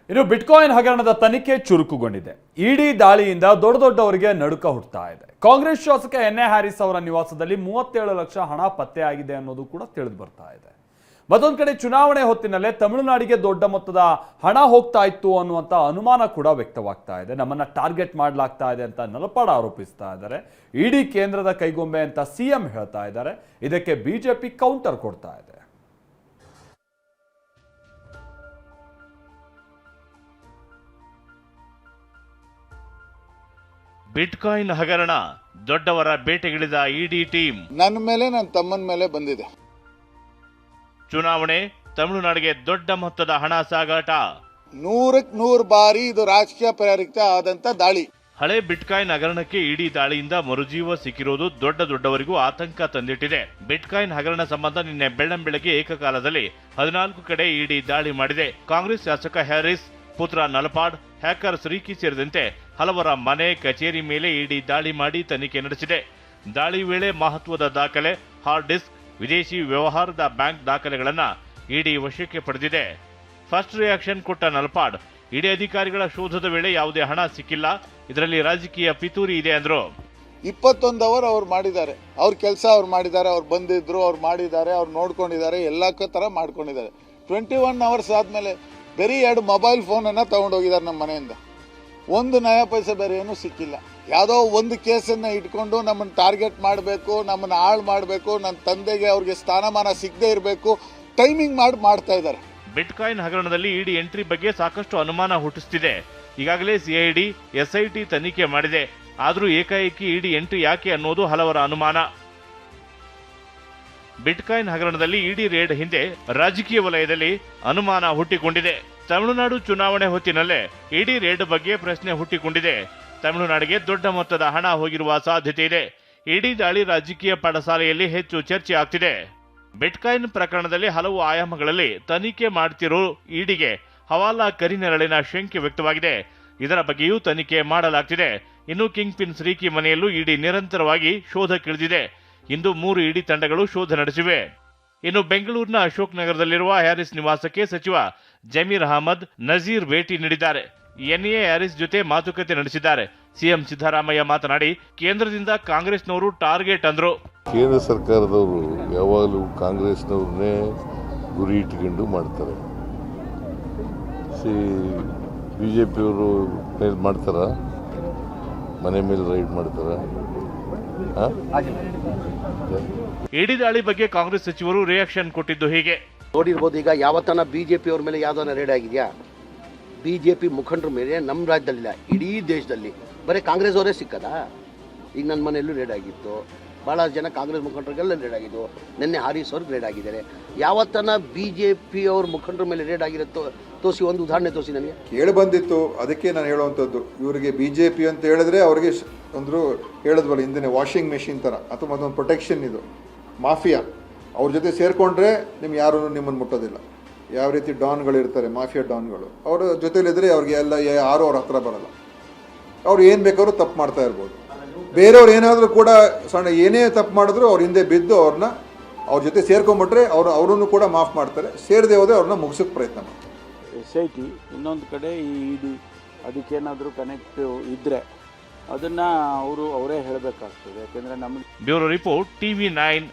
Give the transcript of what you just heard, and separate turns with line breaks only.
ಇನ್ನು ಬಿಟ್ಕಾಯಿನ್ ಹಗರಣದ ತನಿಖೆ ಚುರುಕುಗೊಂಡಿದೆ. ಇಡಿ ದಾಳಿಯಿಂದ ದೊಡ್ಡವರಿಗೆ ನಡುಕ ಹುಟ್ಟುತ್ತಾ ಇದೆ. ಕಾಂಗ್ರೆಸ್ ಶಾಸಕ ಎನ್ ಎ ಹ್ಯಾರಿಸ್ ಅವರ ನಿವಾಸದಲ್ಲಿ 37 ಲಕ್ಷ ಹಣ ಪತ್ತೆಯಾಗಿದೆ ಅನ್ನೋದು ಕೂಡ ತಿಳಿದು ಬರ್ತಾ ಇದೆ. ಮತ್ತೊಂದು ಕಡೆ ಚುನಾವಣೆ ಹೊತ್ತಿನಲ್ಲೇ ತಮಿಳುನಾಡಿಗೆ ದೊಡ್ಡ ಮೊತ್ತದ ಹಣ ಹೋಗ್ತಾ ಇತ್ತು ಅನ್ನುವಂಥ ಅನುಮಾನ ಕೂಡ ವ್ಯಕ್ತವಾಗ್ತಾ ಇದೆ. ನಮ್ಮನ್ನ ಟಾರ್ಗೆಟ್ ಮಾಡಲಾಗ್ತಾ ಇದೆ ಅಂತ ನಲಪಾಡ್ ಆರೋಪಿಸ್ತಾ ಇದ್ದಾರೆ. ಇಡಿ ಕೇಂದ್ರದ ಕೈಗೊಂಬೆ ಅಂತ ಸಿಎಂ ಹೇಳ್ತಾ ಇದ್ದಾರೆ. ಇದಕ್ಕೆ ಬಿಜೆಪಿ ಕೌಂಟರ್ ಕೊಡ್ತಾ ಇದೆ.
ಬಿಟ್ಕಾಯಿನ್ ಹಗರಣ, ದೊಡ್ಡವರ ಬೇಟೆಗಿಳಿದ ಇಡಿ ಟೀಮ್.
ನನ್ನ ಮೇಲೆ ನನ್ನ ತಮ್ಮನ ಮೇಲೆ ಬಂದಿದೆ.
ಚುನಾವಣೆ, ತಮಿಳುನಾಡಿಗೆ ದೊಡ್ಡ ಮೊತ್ತದ ಹಣ ಸಾಗಾಟ.
100 ಬಾರಿ ಇದು ರಾಜಕೀಯ ಪ್ರೇರಿತ ಆದಂತ ದಾಳಿ.
ಹಳೆ ಬಿಟ್ಕಾಯಿನ್ ಹಗರಣಕ್ಕೆ ಇಡಿ ದಾಳಿಯಿಂದ ಮರುಜೀವ ಸಿಕ್ಕಿರೋದು ದೊಡ್ಡವರಿಗೂ ಆತಂಕ ತಂದಿಟ್ಟಿದೆ. ಬಿಟ್ಕಾಯಿನ್ ಹಗರಣ ಸಂಬಂಧ ನಿನ್ನೆ ಬೆಳ್ಳಂಬೆಳಗ್ಗೆ ಏಕಕಾಲದಲ್ಲಿ 14 ಕಡೆ ಇಡಿ ದಾಳಿ ಮಾಡಿದೆ. ಕಾಂಗ್ರೆಸ್ ಶಾಸಕ ಹ್ಯಾರಿಸ್ ಪುತ್ರ ನಲಪಾಡ್, ಹ್ಯಾಕರ್ ಶ್ರೀಕಿ ಸೇರಿದಂತೆ ಹಲವರ ಮನೆ, ಕಚೇರಿ ಮೇಲೆ ಇಡಿ ದಾಳಿ ಮಾಡಿ ತನಿಖೆ ನಡೆಸಿದೆ. ದಾಳಿ ವೇಳೆ ಮಹತ್ವದ ದಾಖಲೆ, ಹಾರ್ಡ್ ಡಿಸ್ಕ್, ವಿದೇಶಿ ವ್ಯವಹಾರದ ಬ್ಯಾಂಕ್ ದಾಖಲೆಗಳನ್ನ ಇಡಿ ವಶಕ್ಕೆ ಪಡೆದಿದೆ. ಫಸ್ಟ್ ರಿಯಾಕ್ಷನ್ ಕೊಟ್ಟ ನಲಪಾಡ್, ಇಡಿ ಅಧಿಕಾರಿಗಳ ಶೋಧದ ವೇಳೆ ಯಾವುದೇ ಹಣ ಸಿಕ್ಕಿಲ್ಲ, ಇದರಲ್ಲಿ ರಾಜಕೀಯ ಪಿತೂರಿ ಇದೆ ಅಂದ್ರು.
21 ಅವರ್ ಅವ್ರು ಮಾಡಿದ್ದಾರೆ, ಅವ್ರ ಕೆಲಸ ಅವ್ರು ಮಾಡಿದ್ದಾರೆ, ಅವ್ರು ಬಂದಿದ್ರು, ಅವ್ರು ಮಾಡಿದ್ದಾರೆ, ಅವ್ರು ನೋಡ್ಕೊಂಡಿದ್ದಾರೆ, ಎಲ್ಲ ತರ ಮಾಡ್ಕೊಂಡಿದ್ದಾರೆ. 21 ಅವರ್ಸ್ ಆದ್ಮೇಲೆ ಬರೀ 2 ಮೊಬೈಲ್ ಫೋನನ್ನು ತಗೊಂಡೋಗಿದ್ದಾರೆ ನಮ್ಮ ಮನೆಯಿಂದ. 1 ನಯ ಪೈಸೆ ಬೇರೆ ಏನೂ ಸಿಕ್ಕಿಲ್ಲ. ಯಾವುದೋ ಒಂದು ಕೇಸನ್ನು ಇಟ್ಕೊಂಡು ನಮ್ಮನ್ನು ಟಾರ್ಗೆಟ್ ಮಾಡಬೇಕು, ನಮ್ಮನ್ನು ಹಾಳು ಮಾಡಬೇಕು, ನನ್ನ ತಂದೆಗೆ ಅವ್ರಿಗೆ ಸ್ಥಾನಮಾನ ಸಿಗದೆ ಇರಬೇಕು, ಟೈಮಿಂಗ್ ಮಾಡ್ತಾ ಇದ್ದಾರೆ.
ಬಿಟ್ಕಾಯಿನ್ ಹಗರಣದಲ್ಲಿ ಇಡಿ ಎಂಟ್ರಿ ಬಗ್ಗೆ ಸಾಕಷ್ಟು ಅನುಮಾನ ಹುಟ್ಟಿಸುತ್ತಿದೆ. ಈಗಾಗಲೇ ಸಿಐಡಿ, ಎಸ್ಐಟಿ ತನಿಖೆ ಮಾಡಿದೆ. ಆದರೂ ಏಕಾಏಕಿ ಇಡಿ ಎಂಟ್ರಿ ಯಾಕೆ ಅನ್ನೋದು ಹಲವರ ಅನುಮಾನ. ಬಿಟ್ಕಾಯಿನ್ ಹಗರಣದಲ್ಲಿ ಇಡಿ ರೇಡ್ ಹಿಂದೆ ರಾಜಕೀಯ ವಲಯದಲ್ಲಿ ಅನುಮಾನ ಹುಟ್ಟಿಕೊಂಡಿದೆ. ತಮಿಳುನಾಡು ಚುನಾವಣೆ ಹೊತ್ತಿನಲ್ಲೇ ಇಡಿ ರೇಡ್ ಬಗ್ಗೆ ಪ್ರಶ್ನೆ ಹುಟ್ಟಿಕೊಂಡಿದೆ. ತಮಿಳುನಾಡಿಗೆ ದೊಡ್ಡ ಮೊತ್ತದ ಹಣ ಹೋಗಿರುವ ಸಾಧ್ಯತೆ ಇದೆ. ಇಡಿ ದಾಳಿ ರಾಜಕೀಯ ಪಾಠಶಾಲೆಯಲ್ಲಿ ಹೆಚ್ಚು ಚರ್ಚೆ ಆಗ್ತಿದೆ. ಬಿಟ್ಕಾಯಿನ್ ಪ್ರಕರಣದಲ್ಲಿ ಹಲವು ಆಯಾಮಗಳಲ್ಲಿ ತನಿಖೆ ಮಾಡ್ತಿರೋ ಇಡಿಗೆ ಹವಾಲಾ ಕರಿನೆರಳಿನ ಶಂಕೆ ವ್ಯಕ್ತವಾಗಿದೆ. ಇದರ ಬಗ್ಗೆಯೂ ತನಿಖೆ ಮಾಡಲಾಗ್ತಿದೆ. ಇನ್ನು ಕಿಂಗ್ ಪಿನ್ ಶ್ರೀಕಿ ಮನೆಯಲ್ಲೂ ಇಡಿ ನಿರಂತರವಾಗಿ ಶೋಧಕ್ಕಿಳಿದಿದೆ. ಇಂದು 3 ಇಡಿ ತಂಡಗಳು ಶೋಧ ನಡೆಸಿವೆ. ಇನ್ನು ಬೆಂಗಳೂರಿನ ಅಶೋಕ್ ನಗರದಲ್ಲಿರುವ ಹ್ಯಾರಿಸ್ ನಿವಾಸಕ್ಕೆ ಸಚಿವ ಜಮೀರ್ ಅಹಮದ್ ನಜೀರ್ ಭೇಟಿ ನೀಡಿದ್ದಾರೆ. ಎನ್ಎ ಹ್ಯಾರಿಸ್ ಜೊತೆ ಮಾತುಕತೆ ನಡೆಸಿದ್ದಾರೆ. ಸಿಎಂ ಸಿದ್ದರಾಮಯ್ಯ ಮಾತನಾಡಿ, ಕೇಂದ್ರದಿಂದ ಕಾಂಗ್ರೆಸ್ನವರು ಟಾರ್ಗೆಟ್ ಅಂದ್ರು.
ಕೇಂದ್ರ ಸರ್ಕಾರದವರು ಯಾವಾಗಲೂ ಕಾಂಗ್ರೆಸ್ನವ್ರನ್ನೇ ಗುರಿ ಇಟ್ಕೊಂಡು ಮಾಡ್ತಾರೆ. ಬಿಜೆಪಿಯವರು ಮೇಲೆ ಮಾಡ್ತಾರ, ಮನೆ ಮೇಲೆ ರೈಡ್ ಮಾಡ್ತಾರ.
ಇಡಿ ದಾಳಿ ಬಗ್ಗೆ ಕಾಂಗ್ರೆಸ್ ಸಚಿವರು ರಿಯಾಕ್ಷನ್ ಕೊಟ್ಟಿದ್ದು ಹೀಗೆ.
ನೋಡಿರ್ಬೋದು, ಈಗ ಯಾವತ್ತನ ಬಿಜೆಪಿ ಅವ್ರ ಮೇಲೆ ಯಾವ್ದಾನ ರೇಡ್ ಆಗಿದೆಯಾ? ಬಿಜೆಪಿ ಮುಖಂಡರ ಮೇಲೆ ನಮ್ಮ ರಾಜ್ಯದಲ್ಲಿಲ್ಲ, ಇಡೀ ದೇಶದಲ್ಲಿ ಬರೀ ಕಾಂಗ್ರೆಸ್ ಅವರೇ ಸಿಕ್ಕದಾ? ಈಗ ನನ್ನ ಮನೆಯಲ್ಲೂ ರೇಡ್ ಆಗಿತ್ತು, ಭಾಳ ಜನ ಕಾಂಗ್ರೆಸ್ ಮುಖಂಡರಿಗೆಲ್ಲ ರೇಡ್ ಆಗಿದ್ದು. ನಿನ್ನೆ ಹಾರಿಸ್ ಅವ್ರಿಗೆ ರೇಡ್ ಆಗಿದ್ದಾರೆ. ಯಾವತ್ತನ ಬಿಜೆಪಿ ಅವ್ರ ಮುಖಂಡರ ಮೇಲೆ ರೇಡ್ ಆಗಿರುತ್ತೋ ತೋರಿಸಿ, ಒಂದು ಉದಾಹರಣೆ ತೋರಿಸಿ ನನಗೆ.
ಕೇಳಿ ಬಂದಿತ್ತು, ಅದಕ್ಕೆ ನಾನು ಹೇಳುವಂಥದ್ದು, ಇವರಿಗೆ ಬಿಜೆಪಿ ಅಂತ ಹೇಳಿದ್ರೆ ಅವ್ರಿಗೆ ಒಂದು ಹೇಳಿದ್ವಲ್ಲ ಹಿಂದೆ ವಾಷಿಂಗ್ ಮೆಷಿನ್ ಥರ, ಅಥವಾ ಅದೊಂದು ಪ್ರೊಟೆಕ್ಷನ್. ಇದು ಮಾಫಿಯಾ, ಅವ್ರ ಜೊತೆ ಸೇರಿಕೊಂಡ್ರೆ ಯಾರೂ ನಿಮ್ಮನ್ನು ಮುಟ್ಟೋದಿಲ್ಲ. ಯಾವ ರೀತಿ ಡಾನ್ಗಳಿರ್ತಾರೆ, ಮಾಫಿಯಾ ಡಾನ್ಗಳು, ಅವ್ರ ಜೊತೆಲಿದ್ರೆ ಅವ್ರಿಗೆ ಎಲ್ಲ ಯಾರೂ ಅವ್ರ ಹತ್ರ ಬರಲ್ಲ. ಅವ್ರು ಏನು ಬೇಕಾದ್ರೂ ತಪ್ಪು ಮಾಡ್ತಾ ಇರ್ಬೋದು. ಬೇರೆಯವ್ರು ಏನಾದರೂ ಕೂಡ ಸಣ್ಣ ಏನೇ ತಪ್ಪು ಮಾಡಿದ್ರು ಅವ್ರ ಹಿಂದೆ ಬಿದ್ದು ಅವ್ರ ಜೊತೆ ಸೇರ್ಕೊಂಡ್ಬಿಟ್ರೆ ಅವರನ್ನು ಕೂಡ ಮಾಫ್ ಮಾಡ್ತಾರೆ. ಸೇರದೆ ಹೋದರೆ ಅವ್ರನ್ನ ಮುಗಿಸೋಕ್ಕೆ ಪ್ರಯತ್ನ ಮಾಡ್ತಾರೆ.
SIT ಇನ್ನೊಂದು ಕಡೆ ಈ ಇಡಿ ಅದಕ್ಕೇನಾದರೂ ಕನೆಕ್ಟ್ ಇದ್ದರೆ ಅದನ್ನು ಅವರೇ ಹೇಳಬೇಕಾಗ್ತದೆ. ಯಾಕೆಂದರೆ ನಮಗೆ
ಬ್ಯೂರೋ ರಿಪೋರ್ಟ್, TV9.